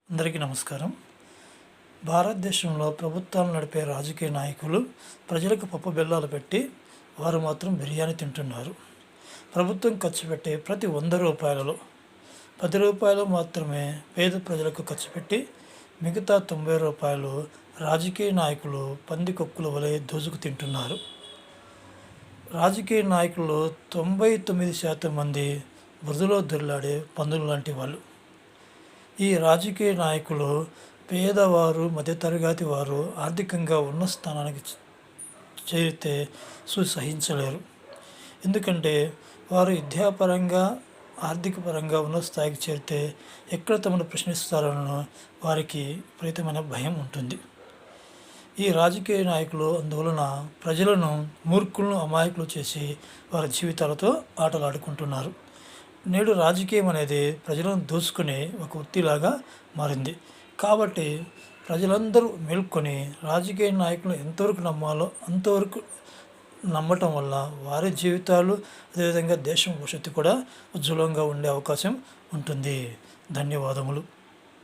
అందరికీ నమస్కారం. భారతదేశంలో ప్రభుత్వాలు నడిపే రాజకీయ నాయకులు ప్రజలకు పప్పు బెల్లాలు పెట్టి వారు మాత్రం బిర్యానీ తింటున్నారు. ప్రభుత్వం ఖర్చు పెట్టే ప్రతి 100 రూపాయలలో 10 రూపాయలు మాత్రమే పేద ప్రజలకు ఖర్చు పెట్టి మిగతా 90 రూపాయలు రాజకీయ నాయకులు పందికొక్కుల వలె దోచుకు తింటున్నారు. రాజకీయ నాయకులు 99% మంది బురదలో దొర్లాడే పందులు లాంటి వాళ్ళు. ఈ రాజకీయ నాయకులు పేదవారు, మధ్యతరగతి వారు ఆర్థికంగా ఉన్న స్థానానికి చేరితే సహించలేరు. ఎందుకంటే వారు విద్యాపరంగా, ఆర్థిక పరంగా ఉన్న స్థాయికి చేరితే ఎక్కడ తమను ప్రశ్నిస్తారనో వారికి విపరీతమైన భయం ఉంటుంది. ఈ రాజకీయ నాయకులు అందువలన ప్రజలను మూర్ఖులను, అమాయకులు చేసి వారి జీవితాలతో ఆటలాడుకుంటున్నారు. నేడు రాజకీయం అనేది ప్రజలను దోచుకునే ఒక వృత్తిలాగా మారింది. కాబట్టి ప్రజలందరూ మేల్కొని రాజకీయ నాయకులను ఎంతవరకు నమ్మాలో అంతవరకు నమ్మటం వల్ల వారి జీవితాలు, అదేవిధంగా దేశం భవిష్యత్తు కూడా ఉజ్వలంగా ఉండే అవకాశం ఉంటుంది. ధన్యవాదములు.